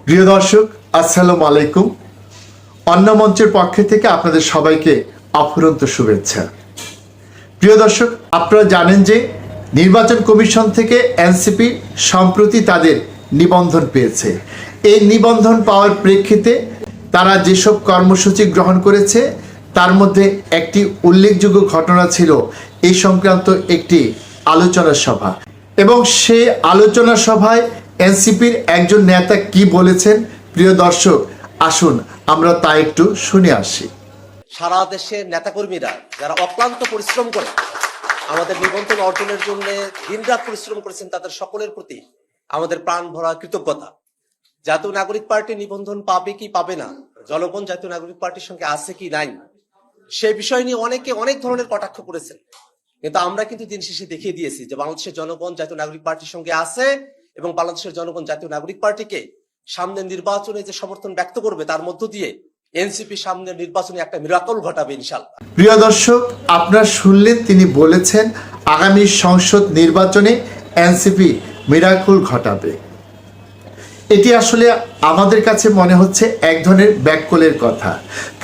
প্রিয় দর্শক, আসসালামু আলাইকুম। অন্য মঞ্চের পক্ষ থেকে আপনাদের সবাইকে অফুরন্ত শুভেচ্ছা। প্রিয় দর্শক, আপনারা জানেন যে নির্বাচন কমিশন থেকে এনসিপি সম্প্রতি তাদের নিবন্ধন পেয়েছে। এই নিবন্ধন পাওয়ার প্রেক্ষিতে তারা যেসব কর্মসূচি গ্রহণ করেছে তার মধ্যে একটি উল্লেখযোগ্য ঘটনা ছিল এই সংক্রান্ত একটি আলোচনা সভা, এবং সেই আলোচনা সভায় এনসিপির একজন নেতা কি বলেছেন, প্রিয় দর্শক আসুন আমরা তা একটু শুনে আসি। সারা দেশের নেতাকর্মীরা যারা অক্লান্ত পরিশ্রম করে আমাদের নিবন্ধন অর্জনের জন্য দিনরাত পরিশ্রম করেছেন, তাদের সকলের প্রতি আমাদের প্রাণ ভরা কৃতজ্ঞতা। জাতীয় নাগরিক পার্টি নিবন্ধন পাবে কি পাবে না, জনগণ জাতীয় নাগরিক পার্টির সঙ্গে আছে কি নাই, সেই বিষয় নিয়ে অনেকে অনেক ধরনের কটাক্ষ করেছেন, কিন্তু আমরা কিন্তু দিন শেষে দেখিয়ে দিয়েছি যে বাংলাদেশের জনগণ জাতীয় নাগরিক পার্টির সঙ্গে আছে এবং বাংলাদেশের জনগণ জাতীয় নাগরিক পার্টিকে সামনের নির্বাচনে যে সমর্থন ব্যক্ত করবে তার মধ্য দিয়ে এনসিপি সামনের নির্বাচনে একটা মিরাকল ঘটাবে ইনশাআল্লাহ। প্রিয় দর্শক, আপনারা শুনলেন তিনি বলেছেন আগামী সংসদ নির্বাচনে এনসিপি মিরাকল ঘটাবে। এটি আসলে আমাদের কাছে মনে হচ্ছে এক ধরনের ব্যাককলের কথা,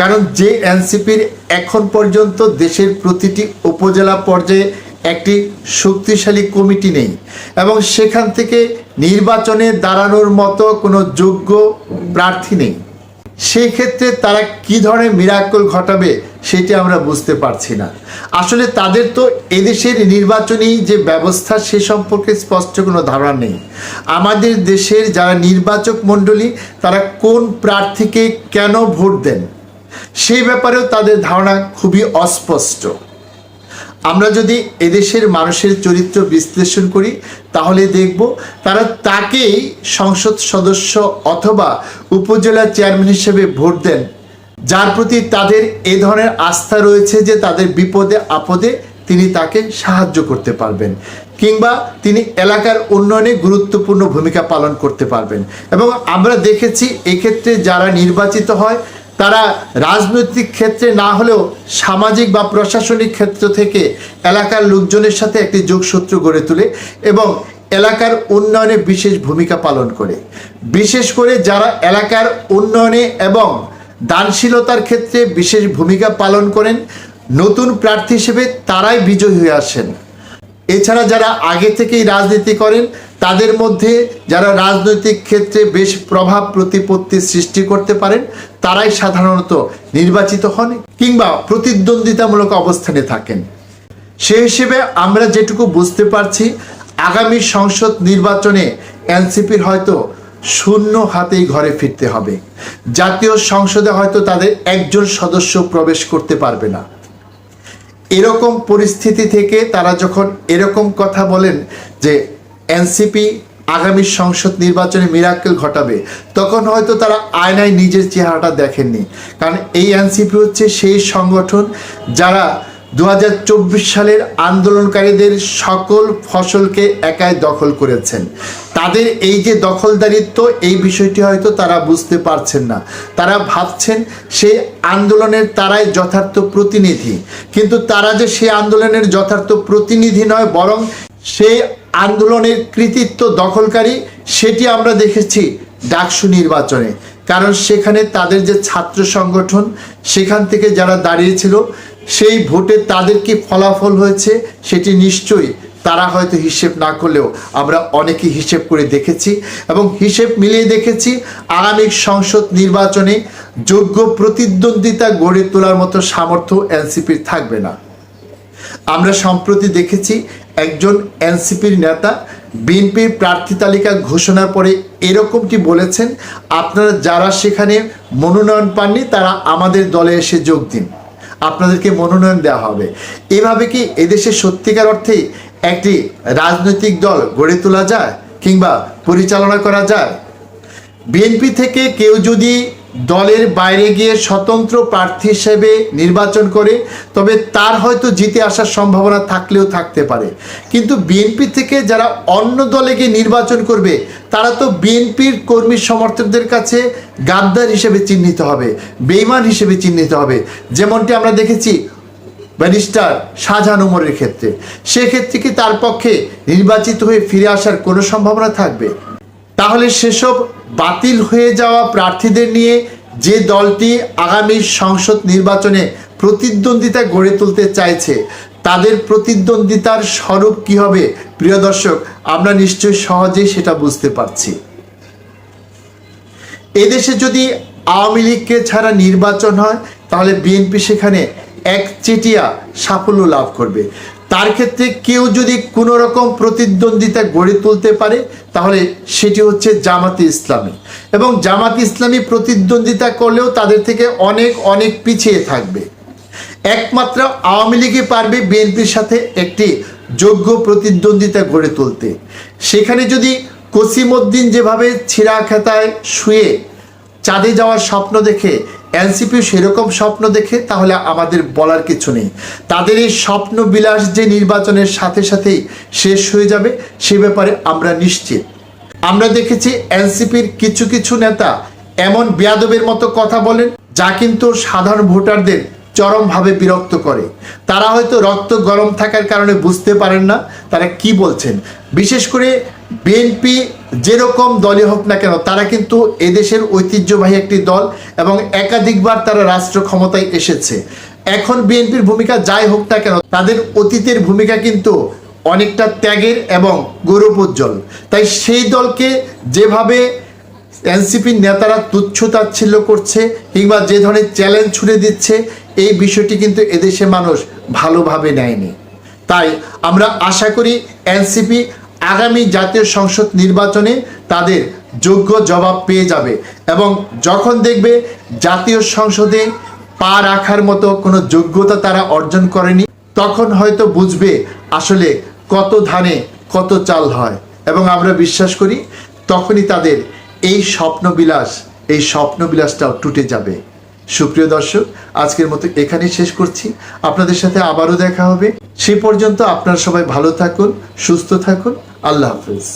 কারণ যে এনসিপির এখন পর্যন্ত দেশের প্রতিটি উপজেলা পর্যায়ে একটি শক্তিশালী কমিটি নেই এবং সেখান থেকে নির্বাচনে দাঁড়ানোর মতো কোনো যোগ্য প্রার্থী নেই, সেই ক্ষেত্রে তারা কি ধরনের মিরাকল ঘটাবে সেটি আমরা বুঝতে পারছি না। আসলে তাদের তো এদেশের নির্বাচনী যে ব্যবস্থা সে সম্পর্কে স্পষ্ট কোনো ধারণা নেই। আমাদের দেশের যারা নির্বাচক মণ্ডলী তারা কোন প্রার্থীকে কেন ভোট দেন সেই ব্যাপারেও তাদের ধারণা খুবই অস্পষ্ট। আমরা যদি এদেশের মানুষের চরিত্র বিশ্লেষণ করি তাহলে দেখব তারা তাকেই সংসদ সদস্য অথবা উপজেলা চেয়ারম্যান হিসেবে ভোট দেন যার প্রতি তাদের এ ধরনের আস্থা রয়েছে যে তাদের বিপদে আপদে তিনি তাকে সাহায্য করতে পারবেন কিংবা তিনি এলাকার উন্নয়নে গুরুত্বপূর্ণ ভূমিকা পালন করতে পারবেন। এবং আমরা দেখেছি এক্ষেত্রে যারা নির্বাচিত হয় তারা রাজনৈতিক ক্ষেত্রে না হলেও সামাজিক বা প্রশাসনিক ক্ষেত্র থেকে এলাকার লোকজনের সাথে একটি যোগসূত্র গড়ে তোলে এবং এলাকার উন্নয়নে বিশেষ ভূমিকা পালন করে। বিশেষ করে যারা এলাকার উন্নয়নে এবং দানশীলতার ক্ষেত্রে বিশেষ ভূমিকা পালন করেন, নতুন প্রার্থী হিসেবে তারাই বিজয়ী হয়ে আসেন। এছাড়া যারা আগে থেকেই রাজনীতি করেন তাদের মধ্যে যারা রাজনৈতিক ক্ষেত্রে বেশ প্রভাব প্রতিপত্তি সৃষ্টি করতে পারেন তারাই সাধারণত নির্বাচিত হন কিংবা প্রতিদ্বন্দ্বিতামূলক অবস্থানে থাকেন। সে হিসেবে আমরা যেটুকু বুঝতে পারছি আগামী সংসদ নির্বাচনে এনসিপির হয়তো শূন্য হাতেই ঘরে ফিরতে হবে। জাতীয় সংসদে হয়তো তাদের একজন সদস্য প্রবেশ করতে পারবে না। এরকম পরিস্থিতি থেকে তারা যখন এরকম কথা বলেন যে এনসিপি আগামী সংসদ নির্বাচনে মিরাকেল ঘটাবে, তখন হয়তো তারা আয়নায় নিজের চেহারাটা দেখেননি। কারণ এই এনসিপি হচ্ছে সেই সংগঠন যারা 2024 সালের আন্দোলনকারীদের সকল ফসলকে একাই দখল করেছেন। তাদের এই যে দখলদারিত্ব, এই বিষয়টি হয়তো তারা বুঝতে পারছেন না। তারা ভাবছেন সেই আন্দোলনের তারাই যথার্থ প্রতিনিধি, কিন্তু তারা যে সেই আন্দোলনের যথার্থ প্রতিনিধি নয়, বরং সেই আন্দোলনের কৃতিত্ব দখলকারী সেটি আমরা দেখেছি ডাকসু নির্বাচনে। কারণ সেখানে তাদের যে ছাত্র সংগঠন সেখান থেকে যারা দাঁড়িয়েছিল সেই ভোটে তাদের কি ফলাফল হয়েছে সেটি নিশ্চয়ই তারা হয়তো হিসেব না করলেও আমরা অনেকেই হিসেব করে দেখেছি এবং হিসেব মিলিয়ে দেখেছি আগামী সংসদ নির্বাচনে যোগ্য প্রতিদ্বন্দ্বিতা গড়ে তোলার মতো সামর্থ্য এনসিপির থাকবে না। আমরা সম্প্রতি দেখেছি একজন এনসিপির নেতা বিএনপির প্রার্থী তালিকা ঘোষণার পরে এরকমটি বলেছেন, আপনারা যারা সেখানে মনোনয়ন পাননি তারা আমাদের দলে এসে যোগ দিন, আপনাদেরকে মনোনয়ন দেওয়া হবে। এভাবে কি এদেশে সত্যিকার অর্থে একটি রাজনৈতিক দল গড়ে তোলা যায় কিংবা পরিচালনা করা যায়? বিএনপি থেকে কেউ যদি দলের বাইরে গিয়ে স্বতন্ত্র প্রার্থী হিসেবে নির্বাচন করে তবে তার হয়তো জিতে আসার সম্ভাবনা থাকলেও থাকতে পারে, কিন্তু বিএনপি থেকে যারা অন্য দলে গিয়ে নির্বাচন করবে তারা তো বিএনপির কর্মী সমর্থকদের কাছে গাদ্দার হিসেবে চিহ্নিত হবে, বেঈমান হিসেবে চিহ্নিত হবে, যেমনটি আমরা দেখেছি ব্যারিস্টার শাহজাহান ওমরের ক্ষেত্রে। সেক্ষেত্রে কি তার পক্ষে নির্বাচিত হয়ে ফিরে আসার কোনো সম্ভাবনা থাকবে? তাহলে সেসব বাতিল হয়ে যাওয়া প্রার্থীদের নিয়ে যে দলটি আগামী সংসদ নির্বাচনে প্রতিদ্বন্দ্বিতা গড়ে তুলতে চাইছে তাদের প্রতিদ্বন্দ্বিতার স্বরূপ কি হবে প্রিয় দর্শক, আমরা নিশ্চয়ই সহজেই সেটা বুঝতে পারছি। এদেশে যদি আওয়ামী লীগকে ছাড়া নির্বাচন হয় তাহলে বিএনপি সেখানে একচেটিয়া সাফল্য লাভ করবে। তার ক্ষেত্রে কেউ যদি কোনো রকম প্রতিদ্বন্দ্বিতা গড়ে তুলতে পারে তাহলে সেটি হচ্ছে জামাতে ইসলামী, এবং জামাতে ইসলামী প্রতিদ্বন্দ্বিতা করলেও তাদের থেকে অনেক অনেক পিছিয়ে থাকবে। একমাত্র আওয়ামী লীগই পারবে বিএনপির সাথে একটি যোগ্য প্রতিদ্বন্দ্বিতা গড়ে তুলতে। সেখানে যদি কসিমউদ্দিন যেভাবে ছিঁড়া খেতায় শুয়ে চাঁদে যাওয়ার স্বপ্ন দেখে এনসিপি সেরকম স্বপ্ন দেখে তাহলে আমাদের বলার কিছু নেই। তাদের এই স্বপ্ন বিলাস যে নির্বাচনের সাথে সাথেই শেষ হয়ে যাবে সে ব্যাপারে আমরা নিশ্চিত। আমরা দেখেছি এনসিপির কিছু কিছু নেতা এমন বেয়াদবের মতো কথা বলেন যা কিন্তু সাধারণ ভোটারদের চরমভাবে বিরক্ত করে। তারা হয়তো রক্ত গরম থাকার কারণে বুঝতে পারেন না তারা কি বলছেন। বিশেষ করে বিএনপি যেরকম দলই হোক না কেন তারা কিন্তু এদেশের ঐতিহ্যবাহী একটি দল এবং একাধিকবার তারা রাষ্ট্র ক্ষমতায় এসেছে। এখন বিএনপির ভূমিকা যাই হোক না কেন তাদের অতীতের ভূমিকা কিন্তু অনেকটা ত্যাগের এবং গৌরবোজ্জ্বল। তাই সেই দলকে যেভাবে এনসিপির নেতারা তুচ্ছ তাচ্ছিল্য করছে কিংবা যে ধরনের চ্যালেঞ্জ ছুড়ে দিচ্ছে এই বিষয়টি কিন্তু এদেশে মানুষ ভালোভাবে নেয়নি। তাই আমরা আশা করি এনসিপি আগামী জাতীয় সংসদ নির্বাচনে তাদের যোগ্য জবাব পেয়ে যাবে এবং যখন দেখবে জাতীয় সংসদে পা রাখার মতো কোনো যোগ্যতা তারা অর্জন করেনি তখন হয়তো বুঝবে আসলে কত ধানে কত চাল হয়, এবং আমরা বিশ্বাস করি তখনই তাদের এই স্বপ্নবিলাসটাও টুটে যাবে। সুপ্রিয় দর্শক, আজকের মতো এখানেই শেষ করছি। আপনাদের সাথে আবারও দেখা হবে। সে পর্যন্ত আপনারা সবাই ভালো থাকুন, সুস্থ থাকুন। আল্লাহ হাফেজ।